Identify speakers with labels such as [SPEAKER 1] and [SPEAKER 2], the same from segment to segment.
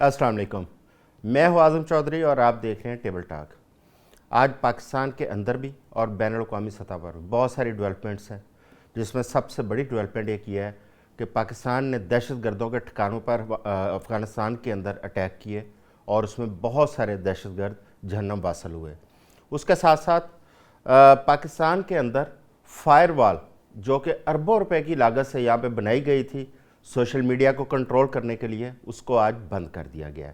[SPEAKER 1] السلام علیکم، میں ہوں اعظم چودھری اور آپ دیکھ رہے ہیں ٹیبل ٹاک۔ آج پاکستان کے اندر بھی اور بین الاقوامی سطح پر بہت ساری ڈیولپمنٹس ہیں، جس میں سب سے بڑی ڈیولپمنٹ ایک یہ ہے کہ پاکستان نے دہشت گردوں کے ٹھکانوں پر افغانستان کے اندر اٹیک کیے اور اس میں بہت سارے دہشت گرد جہنم واصل ہوئے۔ اس کے ساتھ ساتھ پاکستان کے اندر فائر وال جو کہ اربوں روپے کی لاگت سے یہاں پہ بنائی گئی تھی سوشل میڈیا کو کنٹرول کرنے کے لیے، اس کو آج بند کر دیا گیا ہے۔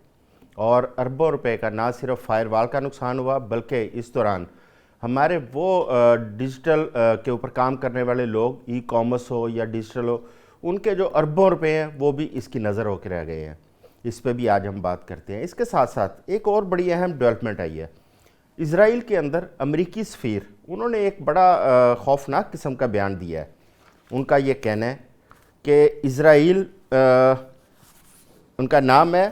[SPEAKER 1] اور اربوں روپے کا نہ صرف فائر وال کا نقصان ہوا، بلکہ اس دوران ہمارے وہ ڈیجیٹل کے اوپر کام کرنے والے لوگ، ای کامرس ہو یا ڈیجیٹل ہو، ان کے جو اربوں روپے ہیں وہ بھی اس کی نظر ہو کے رہ گئے ہیں۔ اس پہ بھی آج ہم بات کرتے ہیں۔ اس کے ساتھ ساتھ ایک اور بڑی اہم ڈیولپمنٹ آئی ہے۔ اسرائیل کے اندر امریکی سفیر انہوں نے ایک بڑا خوفناک قسم کا بیان دیا ہے۔ ان کا یہ کہنا ہے کہ اسرائیل، ان کا نام ہے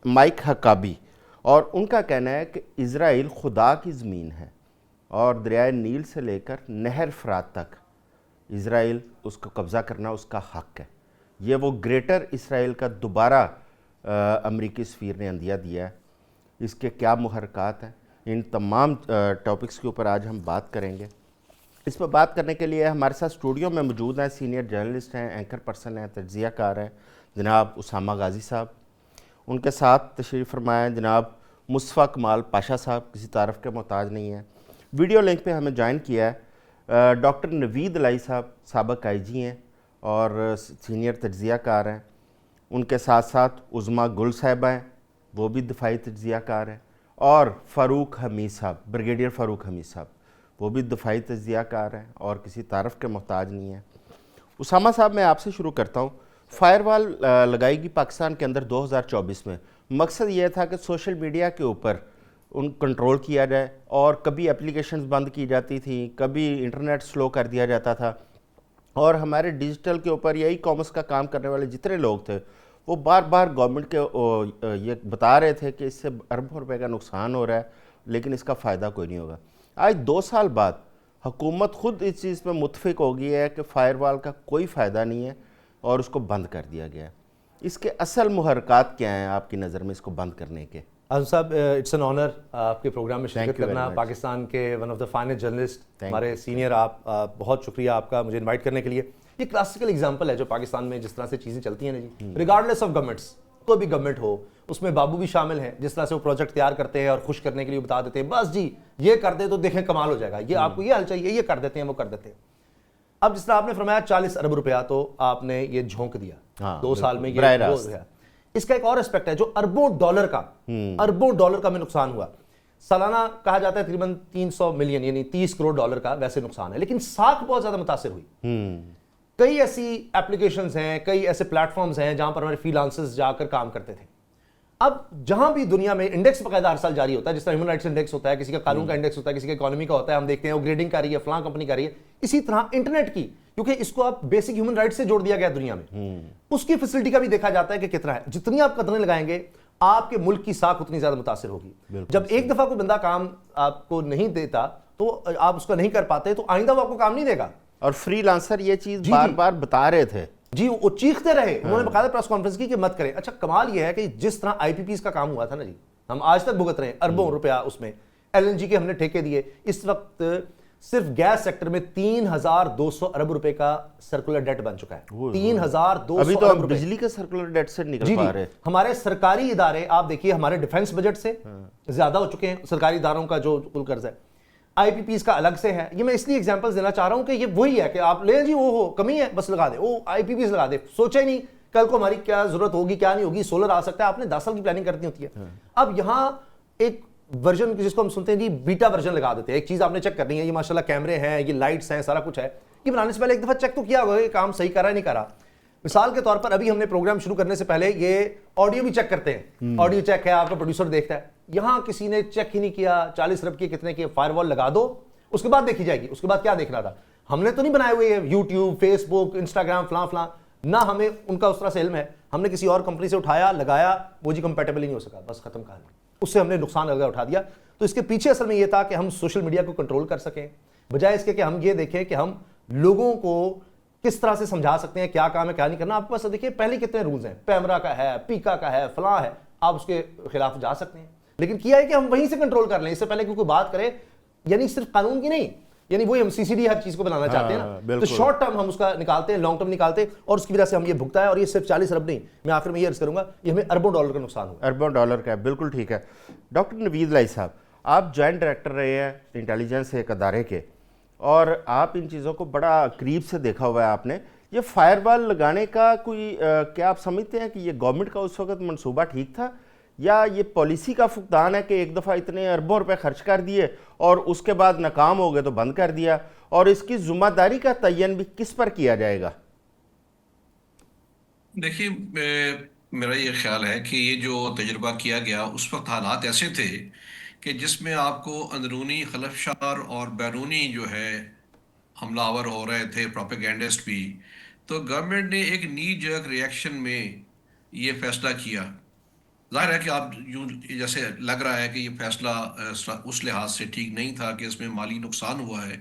[SPEAKER 1] مائک حقابی، اور ان کا کہنا ہے کہ اسرائیل خدا کی زمین ہے اور دریائے نیل سے لے کر نہر فرات تک اسرائیل اس کو قبضہ کرنا اس کا حق ہے۔ یہ وہ گریٹر اسرائیل کا دوبارہ امریکی سفیر نے عندیہ دیا ہے۔ اس کے کیا محرکات ہیں، ان تمام ٹاپکس کے اوپر آج ہم بات کریں گے۔ اس پہ بات کرنے کے لیے ہمارے ساتھ اسٹوڈیو میں موجود ہیں، سینئر جرنلسٹ ہیں، اینکر پرسن ہیں، تجزیہ کار ہیں، جناب اسامہ غازی صاحب۔ ان کے ساتھ تشریف فرمایا ہیں جناب مصطفیٰ کمال پاشا صاحب، کسی تعارف کے محتاج نہیں ہیں۔ ویڈیو لنک پہ ہمیں جوائن کیا ہے ڈاکٹر نوید علائی صاحب، سابق آئی جی ہیں اور سینئر تجزیہ کار ہیں۔ ان کے ساتھ ساتھ عظمیٰ گل صاحبہ ہیں، وہ بھی دفاعی تجزیہ کار ہیں، اور فاروق حمید صاحب، بریگیڈیئر فاروق حمید صاحب، وہ بھی دفاعی تجزیہ کار ہیں اور کسی تعارف کے محتاج نہیں ہیں۔ اسامہ صاحب، میں آپ سے شروع کرتا ہوں۔ فائر وال لگائی گئی پاکستان کے اندر 2024 میں، مقصد یہ تھا کہ سوشل میڈیا کے اوپر ان کنٹرول کیا جائے، اور کبھی اپلیکیشنز بند کی جاتی تھیں، کبھی انٹرنیٹ سلو کر دیا جاتا تھا، اور ہمارے ڈیجیٹل کے اوپر یا ای کامرس کا کام کرنے والے جتنے لوگ تھے وہ بار بار گورنمنٹ کے یہ بتا رہے تھے کہ اس سے اربوں روپے کا نقصان ہو رہا ہے، لیکن اس کا فائدہ کوئی نہیں ہوگا۔ آج 2 سال بعد حکومت خود اس چیز پہ متفق ہو گئی ہے کہ فائر وال کا کوئی فائدہ نہیں ہے اور اس کو بند کر دیا گیا ہے۔ اس کے اصل محرکات کیا ہیں آپ کی نظر میں اس کو بند کرنے کے؟
[SPEAKER 2] اعظم صاحب، اٹس این آنر آپ کے پروگرام میں شرکت کرنا۔ پاکستان کے one of the finest journalist, ہمارے سینئر، آپ بہت شکریہ آپ کا مجھے انوائٹ کرنے کے لیے۔ یہ کلاسیکل ایگزامپل ہے جو پاکستان میں جس طرح سے چیزیں چلتی ہیں نا جی، ریگارڈلیس آف گورنمنٹس، کوئی بھی گورنمنٹ ہو، اس میں بابو بھی شامل ہیں، جس طرح سے وہ پروجیکٹ تیار کرتے ہیں اور خوش کرنے کے لیے بتا دیتے ہیں بس جی یہ کر دے تو دیکھیں کمال ہو جائے گا، یہ آپ کو یہ حل چاہیے، یہ کر دیتے ہیں، وہ کر دیتے ہیں۔ اب جس طرح آپ نے فرمایا 40 ارب روپیہ تو آپ نے یہ جھونک دیا 2 سال میں، یہ ہو گیا۔ اس کا ایک اور اسپیکٹ ہے جو اربوں ڈالر کا میں نقصان ہوا۔ سالانہ کہا جاتا ہے تقریباً 300 ملین یعنی 30 کروڑ ڈالر کا ویسے نقصان ہے، لیکن ساکھ بہت زیادہ متاثر ہوئی۔ کئی ایسی ایپلیکیشنز ہیں، کئی ایسے پلیٹ فارمز ہیں جہاں پر ہمارے فری لانسرز جا کر کام کرتے تھے۔ اب جہاں بھی دنیا میں انڈیکس باقاعدہ ہر سال جاری ہوتا ہے، جس طرح ہیومن رائٹس انڈیکس ہوتا ہے، کسی کا قانون کا انڈیکس ہوتا ہے، کسی کا اکانومی کا ہوتا ہے، ہم دیکھتے ہیں وہ گریڈنگ کر رہی ہے، فلاں کمپنی کر رہی ہے، اسی طرح انٹرنیٹ کی، کیونکہ اس کو آپ بیسک ہیومن رائٹ سے جوڑ دیا گیا دنیا میں، اس کی فیسلٹی کا بھی دیکھا جاتا ہے کہ کتنا ہے۔ جتنی آپ قدریں لگائیں گے آپ کے ملک کی ساکھ اتنی زیادہ متاثر ہوگی۔ جب ایک دفعہ کوئی بندہ کام آپ کو نہیں دیتا تو آپ اس کو نہیں کر پاتے تو آئندہ وہ آپ کو کام نہیں دے گا۔
[SPEAKER 1] اور فری لانسر یہ چیز بار بار بتا رہے تھے
[SPEAKER 2] جی، وہ چیختے رہے، انہوں نے باقاعدہ پریس کانفرنس کی کہ مت کریں۔ اچھا کمال یہ ہے کہ جس طرح آئی پی پیز کا کام ہوا تھا نا جی، ہم آج تک بھگت رہے ہیں اربوں روپیہ، اس میں ایل این جی کے ہم نے ٹھیکے دیے۔ اس وقت صرف گیس سیکٹر میں 3200 ارب روپے کا سرکولر ڈیٹ بن چکا ہے۔ 3200
[SPEAKER 1] ابھی تو بجلی کے سرکولر ڈیٹ سے نکل پا رہے۔
[SPEAKER 2] ہمارے سرکاری ادارے آپ دیکھیے ہمارے ڈیفنس بجٹ سے زیادہ ہو چکے ہیں، سرکاری اداروں کا جو کل قرض ہے۔ آئی پی پیز کا الگ سے ہے۔ یہ میں اس لیے ایگزامپلس دینا چاہ رہا ہوں کہ یہ وہی ہے کہ آپ لیں جی وہ ہو کمی ہے بس لگا دیں، وہ آئی پی پیز لگا دیں، سوچا ہی نہیں کل کو ہماری کیا ضرورت ہوگی کیا نہیں ہوگی، سولر آ سکتا ہے، آپ نے 10 سال کی پلاننگ کرنی ہوتی ہے۔ اب یہاں ایک ورژن جس کو ہم سنتے ہیں جی بیٹا ورژن لگا دیتے ہیں، ایک چیز آپ نے چیک کرنی ہے، یہ ماشاءاللہ کیمرے ہیں، یہ لائٹس ہیں، سارا کچھ ہے، یہ بنانے سے پہلے ایک دفعہ چیک تو کیا ہوگا کہ کام صحیح کر رہا ہے نہیں کر رہا۔ مثال کے طور پر ابھی ہم نے پروگرام شروع کرنے سے پہلے یہ آڈیو بھی چیک کرتے ہیں، آڈیو چیک ہے، آپ کا پروڈیوسر دیکھتا ہے، یہاں کسی نے چیک ہی نہیں کیا، 40 ارب کی کتنے کی فائر وال لگا دو، اس کے بعد دیکھی جائے گی۔ اس کے بعد کیا دیکھنا تھا، ہم نے تو نہیں بنائے ہوئے یوٹیوب، فیس بک، انسٹاگرام، فلاں فلاں، نہ ہمیں ان کا اس طرح سے علم ہے، ہم نے کسی اور کمپنی سے اٹھایا لگایا، وہ جی کمپیٹیبل ہی نہیں ہو سکا، بس ختم کہانی، اس سے ہم نے نقصان الگ اٹھا دیا۔ تو اس کے پیچھے اصل میں یہ تھا کہ ہم سوشل میڈیا کو کنٹرول کر سکیں، بجائے اس کے کہ ہم یہ دیکھیں کہ ہم لوگوں کو کس طرح سے سمجھا سکتے ہیں کیا کام ہے کیا نہیں کرنا. آپ کے پاس دیکھیے پہلے کتنے رولز ہیں, پیمرا کا ہے, پیکا کا ہے, فلاں ہے, آپ اس کے خلاف جا سکتے ہیں. لیکن کیا ہے کہ ہم وہیں سے کنٹرول کر لیں, اس سے پہلے کہ کوئی بات کرے. یعنی صرف قانون کی نہیں, یعنی وہی ہم CCD ہر چیز کو بنانا چاہتے ہیں نا, تو شارٹ ٹرم ہم اس کا نکالتے ہیں, لانگ ٹرم نکالتے ہیں, اور اس کی وجہ سے ہم یہ بھگتا ہے. اور یہ صرف 40 ارب نہیں, میں آخر میں یہ عرض کروں گا, یہ ہمیں اربوں ڈالر کا نقصان ہوا.
[SPEAKER 1] اربوں ڈالر کا ہے, بالکل ٹھیک ہے. ڈاکٹر نوید لائی صاحب, آپ جوائنٹ ڈائریکٹر رہے ہیں انٹیلیجنس ایک ادارے کے, اور آپ ان چیزوں کو بڑا قریب سے دیکھا ہوا ہے آپ نے. یہ فائر وال لگانے کا کوئی کیا آپ سمجھتے ہیں کہ یہ گورنمنٹ کا اس وقت منصوبہ ٹھیک تھا, یا یہ پالیسی کا فقدان ہے کہ ایک دفعہ اتنے اربوں روپے خرچ کر دیے اور اس کے بعد ناکام ہو گئے تو بند کر دیا, اور اس کی ذمہ داری کا تعین بھی کس پر کیا جائے گا؟
[SPEAKER 3] دیکھیے میرا یہ خیال ہے کہ یہ جو تجربہ کیا گیا اس وقت حالات ایسے تھے کہ جس میں آپ کو اندرونی خلفشار اور بیرونی جو ہے حملہ آور ہو رہے تھے, پروپیگینڈسٹ بھی. تو گورنمنٹ نے ایک نی جرک ریئیکشن میں یہ فیصلہ کیا. ظاہر ہے کہ آپ جیسے لگ رہا ہے کہ یہ فیصلہ اس لحاظ سے ٹھیک نہیں تھا کہ اس میں مالی نقصان ہوا ہے,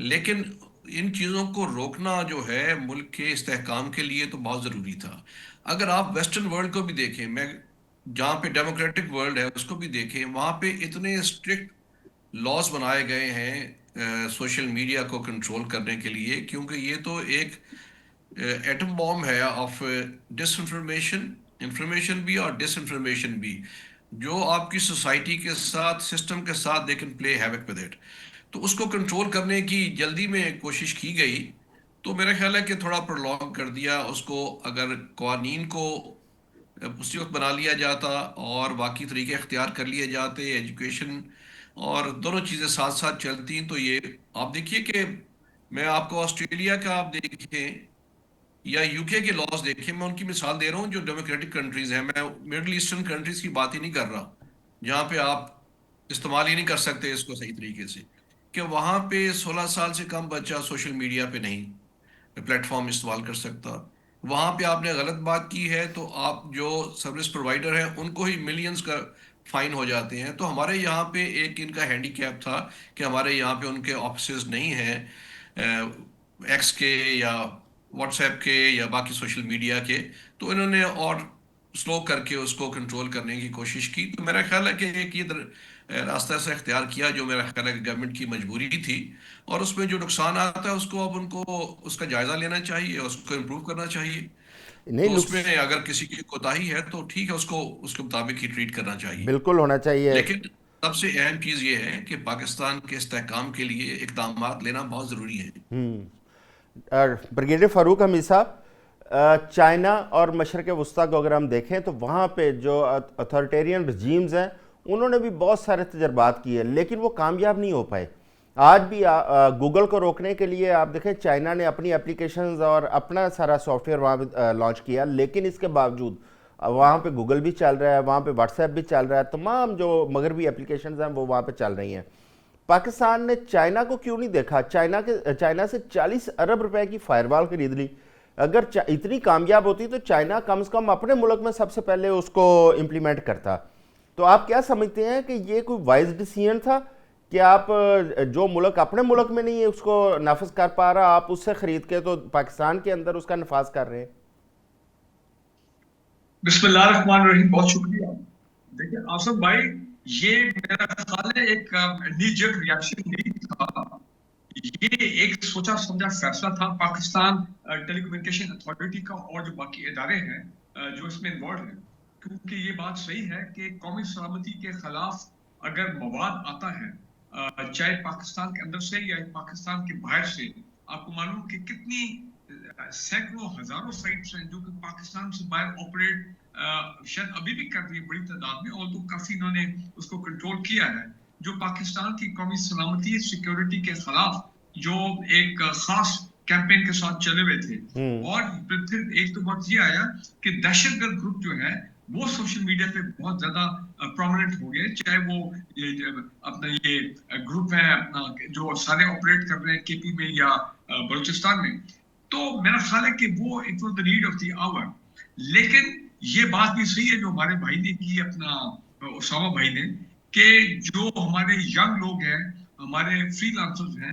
[SPEAKER 3] لیکن ان چیزوں کو روکنا جو ہے ملک کے استحکام کے لیے تو بہت ضروری تھا. اگر آپ ویسٹرن ورلڈ کو بھی دیکھیں, میں جہاں پہ ڈیموکریٹک ورلڈ ہے اس کو بھی دیکھیں, وہاں پہ اتنے اسٹرکٹ لاز بنائے گئے ہیں سوشل میڈیا کو کنٹرول کرنے کے لیے, کیونکہ یہ تو ایک ایٹم بام ہے آف ڈس انفارمیشن, انفارمیشن بھی اور ڈس انفارمیشن بھی, جو آپ کی سوسائٹی کے ساتھ, سسٹم کے ساتھ they can play havoc with it. تو اس کو کنٹرول کرنے کی جلدی میں کوشش کی گئی, تو میرا خیال ہے کہ تھوڑا پرولونگ کر دیا اس کو. اگر قوانین کو اسی وقت بنا لیا جاتا اور باقی طریقے اختیار کر لیے جاتے, ایجوکیشن اور دونوں چیزیں ساتھ ساتھ چلتی, تو یہ آپ دیکھیے کہ میں آپ کو آسٹریلیا کا آپ دیکھیں یا UK کے لاز دیکھیں, میں ان کی مثال دے رہا ہوں جو ڈیموکریٹک کنٹریز ہیں, میں مڈل ایسٹرن کنٹریز کی بات ہی نہیں کر رہا جہاں پہ آپ استعمال ہی نہیں کر سکتے اس کو صحیح طریقے سے, کہ وہاں پہ 16 سال سے کم بچہ سوشل میڈیا پہ نہیں پلیٹ فارم استعمال کر سکتا. وہاں پہ آپ نے غلط بات کی ہے تو آپ جو سروس پرووائڈر ہیں ان کو ہی ملینز کا فائن ہو جاتے ہیں. تو ہمارے یہاں پہ ایک ان کا ہینڈی کیپ تھا کہ ہمارے یہاں پہ ان کے آفیسز نہیں ہیں ایکس کے یا واٹس ایپ کے یا باقی سوشل میڈیا کے, تو انہوں نے اور سلو کر کے اس کو کنٹرول کرنے کی کوشش کی. تو میرا خیال ہے کہ ایک یہ راستہ سے اختیار کیا جو میرا خیال ہے کہ گورنمنٹ کی مجبوری تھی, اور اس میں جو نقصان آتا ہے اس کو اب ان کو اس کا جائزہ لینا چاہیے, اس کو امپروو کرنا چاہیے. تو اس میں اگر کسی کی کوتاہی ہے تو ٹھیک ہے, اس کو اس کے مطابق ہی ٹریٹ کرنا چاہیے,
[SPEAKER 1] بالکل ہونا چاہیے.
[SPEAKER 3] لیکن سب سے اہم چیز یہ ہے کہ پاکستان کے استحکام کے لیے اقدامات لینا بہت ضروری ہے.
[SPEAKER 1] بریگیڈیئر فاروق حمید صاحب, چائنا اور مشرق وسطیٰ کو اگر ہم دیکھیں تو وہاں پہ جو اتھارٹیرین رجیمز ہیں انہوں نے بھی بہت سارے تجربات کیے, لیکن وہ کامیاب نہیں ہو پائے. آج بھی گوگل کو روکنے کے لیے آپ دیکھیں چائنا نے اپنی اپلیکیشنز اور اپنا سارا سافٹ ویئر وہاں پہ لانچ کیا, لیکن اس کے باوجود وہاں پہ گوگل بھی چل رہا ہے, وہاں پہ واٹس ایپ بھی چل رہا ہے, تمام جو مغربی اپلیکیشنز ہیں وہ وہاں پہ چل رہی ہیں. پاکستان نے چائنا کو کیوں نہیں دیکھا؟ چائنا سے 40 ارب روپے کی فائر وال خرید لی. اگر اتنی کامیاب ہوتی تو چائنا کم سے کم اپنے ملک میں سب سے پہلے اس کو امپلیمنٹ کرتا. تو آپ کیا سمجھتے ہیں کہ یہ کوئی وائز ڈیسیژن تھا کہ آپ جو ملک اپنے ملک میں نہیں ہے اس کو نافذ کر پا رہا, آپ اس سے خرید کے تو پاکستان کے اندر اس کا نفاذ کر رہے ہیں؟
[SPEAKER 4] بسم اللہ الرحمن الرحیم, بہت شکریہ. دیکھیں آصف بھائی, یہ میرا خیال ہے ایک نی جرک ریاکشن نہیں تھا, یہ ایک سوچا سمجھا فیصلہ تھا پاکستان ٹیلی کمیونیکیشن اتھارٹی کا اور جو باقی ادارے ہیں جو اس میں انوالوڈ ہیں. کیونکہ یہ بات صحیح ہے کہ قومی سلامتی کے خلاف اگر مواد آتا ہے چاہے پاکستان کے اندر سے یا پاکستان کے باہر سے, آپ کو معلوم کہ کتنی سینکڑوں ہزاروں سائٹس ہیں جو کہ پاکستان سے باہر آپریٹ شاید ابھی بھی کر رہی ہے بڑی تعداد میں, اور تو کافی انہوں نے اس کو کنٹرول کیا ہے, جو پاکستان کی قومی سلامتی سیکیورٹی کے خلاف جو ایک خاص کیمپین کے ساتھ چلے ہوئے تھے. اور پھر ایک تو بات یہ آیا کہ دہشت گرد گروپ جو ہے وہ سوشل میڈیا پہ بہت زیادہ پرومیننٹ ہو گئے, چاہے وہ اپنا یہ گروپ ہے اپنا جو سارے آپریٹ کر رہے ہیں KP میں یا بلوچستان میں. تو میرا خیال ہے کہ وہ it was the need of the hour. لیکن یہ بات بھی صحیح ہے جو ہمارے بھائی نے کی, اپنا اسامہ بھائی نے, کہ جو ہمارے ینگ لوگ ہیں, ہمارے فری لانسرز ہیں,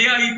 [SPEAKER 4] AI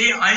[SPEAKER 4] AI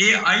[SPEAKER 4] AI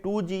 [SPEAKER 1] 2G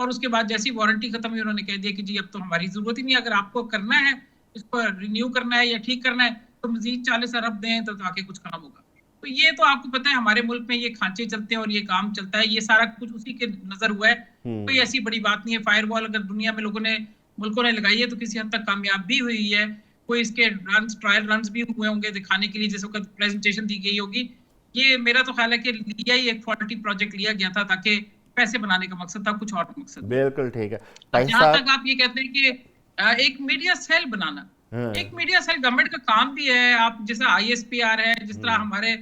[SPEAKER 5] اور اس کے بعد جیسی وارنٹی ختم ہوئی انہوں نے کہہ دیا کہ جی اب تو ہماری ضرورت ہی نہیں ہے، اگر آپ کو کرنا ہے اس کو رینیو کرنا ہے یا ٹھیک کرنا ہے تو مزید 40 ارب دیں تو تاکہ کچھ کام ہوگا۔ تو یہ تو آپ کو پتہ ہے ہمارے ملک میں یہ کھانچے چلتے ہیں اور یہ کام چلتا ہے، یہ سارا کچھ اسی کے نظر ہوا ہے، کوئی ایسی بڑی بات نہیں ہے۔ فائر وال اگر دنیا میں ملکوں نے لگائی ہے تو کسی حد تک کامیاب بھی ہوئی ہے، کوئی اس کے ٹرائل رنز بھی ہوئے ہوں گے دکھانے کے لیے جس وقت پریزنٹیشن دی گئی ہوگی۔ یہ میرا تو خیال ہے کہ لیا ہی ایک فالٹی پروجیکٹ لیا گیا تھا تاکہ پیسے بنانے کا مقصد تھا، کچھ اور مقصد نہیں۔
[SPEAKER 1] بالکل ٹھیک ہے
[SPEAKER 5] جہاں تک آپ یہ کہتے ہیں کہ ایک میڈیا سیل بنانا، ایک میڈیا سیل گورنمنٹ کا کام بھی ہے، آپ جیسا آئی ایس پی آر ہے، جس طرح ہمارے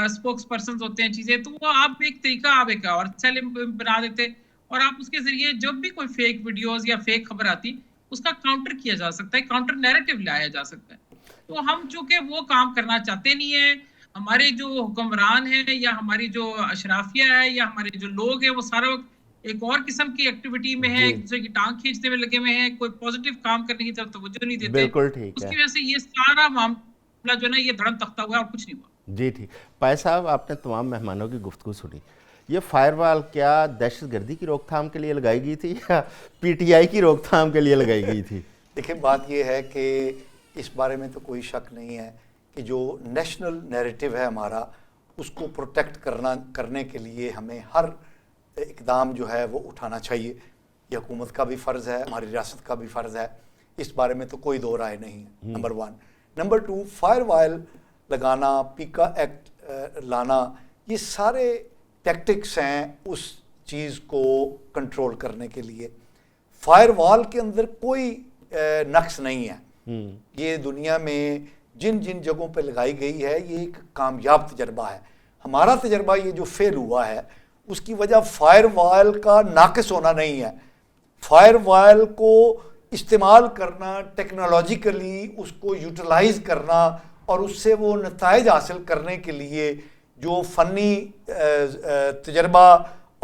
[SPEAKER 5] اسپوکس پرسنز ہوتے ہیں چیزیں، تو وہ آپ ایک طریقہ آپ ایک اور سیل بنا دیتے اور آپ اس کے ذریعے جب بھی کوئی فیک ویڈیوز یا فیک خبر آتی اس کا کاؤنٹر کیا جا سکتا ہے، کاؤنٹر نیریٹو لایا جا سکتا ہے۔ تو ہم چونکہ وہ کام کرنا چاہتے نہیں ہیں، ہمارے جو حکمران ہیں یا ہماری جو اشرافیہ ہے یا ہمارے جو لوگ ہیں وہ سارا وقت ایک اور قسم کی ایکٹیویٹی میں ہے، ایک دوسرے کی ٹانگ کھینچنے میں لگے ہوئے ہیں، کوئی پازیٹیو کام کرنے کی طرف توجہ نہیں دیتے۔
[SPEAKER 1] بالکل ٹھیک
[SPEAKER 5] اس
[SPEAKER 1] ہے
[SPEAKER 5] کی وجہ سے یہ سارا معاملہ جو ہے نا یہ دھڑم تختہ ہوا ہے اور کچھ نہیں ہوا۔
[SPEAKER 1] جی ٹھیک۔ پائے صاحب آپ نے تمام مہمانوں کی گفتگو سنی، یہ فائر وال کیا دہشت گردی کی روک تھام کے لیے لگائی گئی تھی یا پی ٹی آئی کی روک تھام کے لیے لگائی گئی تھی؟
[SPEAKER 6] دیکھیں بات یہ ہے کہ اس بارے میں تو کوئی شک نہیں ہے کہ جو نیشنل نیریٹو ہے ہمارا اس کو پروٹیکٹ کرنے کے لیے ہمیں ہر اقدام جو ہے وہ اٹھانا چاہیے۔ یہ حکومت کا بھی فرض ہے، ہماری ریاست کا بھی فرض ہے، اس بارے میں تو کوئی دو رائے نہیں ہے، نمبر 1۔ نمبر 2، فائر وائل لگانا، پیکا ایکٹ لانا، یہ سارے ٹیکٹکس ہیں اس چیز کو کنٹرول کرنے کے لیے۔ فائر وال کے اندر کوئی نقص نہیں ہے، یہ دنیا میں جن جن جگہوں پہ لگائی گئی ہے یہ ایک کامیاب تجربہ ہے۔ ہمارا تجربہ یہ جو فیل ہوا ہے اس کی وجہ فائر وائل کا ناقص ہونا نہیں ہے، فائر وائل کو استعمال کرنا، ٹیکنالوجیکلی اس کو یوٹیلائز کرنا اور اس سے وہ نتائج حاصل کرنے کے لیے جو فنی تجربہ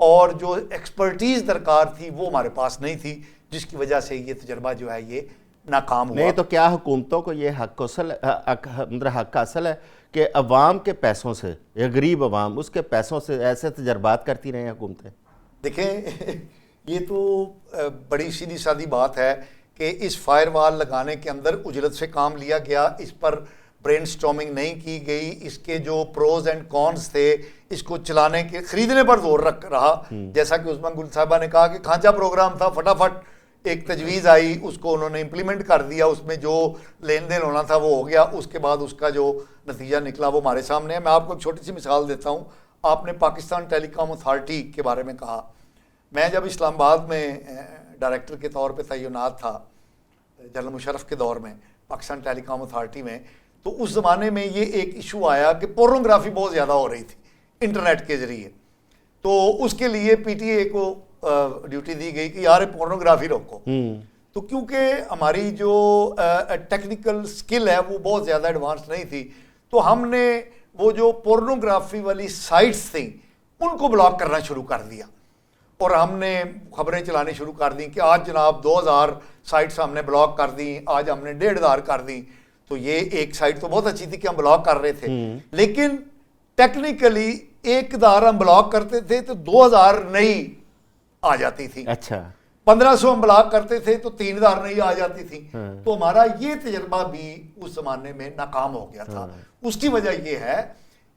[SPEAKER 6] اور جو ایکسپرٹیز درکار تھی وہ ہمارے پاس نہیں تھی، جس کی وجہ سے یہ تجربہ جو ہے یہ ناکام ہوا۔
[SPEAKER 1] نہیں تو کیا حکومتوں کو یہ حق کا اصل ہے کہ عوام کے پیسوں سے، یا غریب عوام اس کے پیسوں سے ایسے تجربات کرتی رہیں حکومتیں؟
[SPEAKER 6] دیکھیں یہ تو بڑی سیدھی سادی بات ہے کہ اس فائر وال لگانے کے اندر اجلت سے کام لیا گیا، اس پر برین سٹارمنگ نہیں کی گئی، اس کے جو پروز اینڈ کونز تھے اس کو چلانے کے خریدنے پر زور رہا، جیسا کہ عثمان گل صاحبہ نے کہا کہ کھانچا پروگرام تھا، فٹافٹ ایک تجویز آئی، اس کو انہوں نے امپلیمنٹ کر دیا، اس میں جو لین دین ہونا تھا وہ ہو گیا، اس کے بعد اس کا جو نتیجہ نکلا وہ ہمارے سامنے ہے۔ میں آپ کو ایک چھوٹی سی مثال دیتا ہوں، آپ نے پاکستان ٹیلی کام اتھارٹی کے بارے میں کہا، میں جب اسلام آباد میں ڈائریکٹر کے طور پہ تعینات تھا جنرل مشرف کے دور میں پاکستان ٹیلی کام اتھارٹی میں، تو اس زمانے میں یہ ایک ایشو آیا کہ پورنوگرافی بہت زیادہ ہو رہی تھی انٹرنیٹ کے ذریعے، تو اس کے لیے پی ٹی اے کو ڈیوٹی دی گئی کہ یار پورنوگرافی روکو۔ تو کیونکہ ہماری جو ٹیکنیکل سکل ہے وہ بہت زیادہ ایڈوانس نہیں تھی، تو ہم نے وہ جو پورنوگرافی والی سائٹس تھیں ان کو بلاک کرنا شروع کر دیا، اور ہم نے خبریں چلانی شروع کر دیں کہ آج جناب 2000 سائٹس ہم نے بلاک کر دیں، آج ہم نے 1500 کر دیں۔ تو یہ ایک سائٹ تو بہت اچھی تھی کہ ہم بلاک کر رہے تھے، لیکن ٹیکنیکلی 1000 ہم بلاک کرتے تھے تو 2000 نئی آ جاتی تھی،
[SPEAKER 1] اچھا
[SPEAKER 6] 1500 ہم بلاک کرتے تھے تو 3000 نئی آ جاتی تھی۔ تو ہمارا یہ تجربہ بھی اس زمانے میں ناکام ہو گیا تھا۔ اس کی وجہ یہ ہے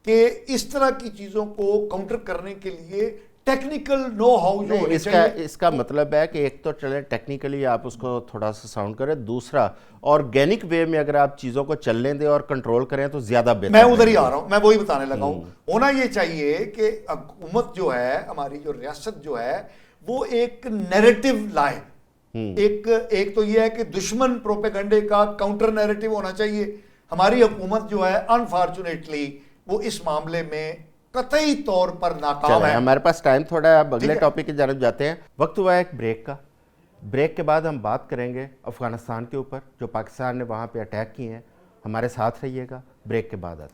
[SPEAKER 6] کہ اس طرح کی چیزوں کو کاؤنٹر کرنے کے لیے ٹیکنیکل نو ہاؤ جو ہونے چاہیے۔
[SPEAKER 1] اس کا مطلب ہے کہ ایک تو چلیں ٹیکنیکلی آپ اس کو تھوڑا سا ساؤنڈ کریں، دوسرا آرگینک وے میں اگر آپ چیزوں کو چلنے دیں اور کنٹرول کریں تو زیادہ بہتر۔
[SPEAKER 6] میں ادھر ہی آ رہا ہوں، میں وہی بتانے لگا ہوں۔ ہونا یہ چاہیے کہ حکومت جو ہے، ہماری جو ریاست جو ہے، وہ ایک نیریٹو لائے۔ ایک تو یہ ہے کہ دشمن پروپیگنڈے کا کاؤنٹر نیریٹو ہونا چاہیے۔ ہماری حکومت جو ہے انفارچونیٹلی وہ اس معاملے میں قطعی طور پر ناکام ہے۔
[SPEAKER 1] ہمارے پاس ٹائم تھوڑا ہے، اب اگلے ٹاپک کی جانب جاتے ہیں۔ وقت ہوا ہے ایک بریک کا، بریک کے بعد ہم بات کریں گے افغانستان کے اوپر جو پاکستان نے وہاں پہ اٹیک کیے ہیں۔ ہمارے ساتھ رہیے گا، بریک کے بعد آتے ہیں۔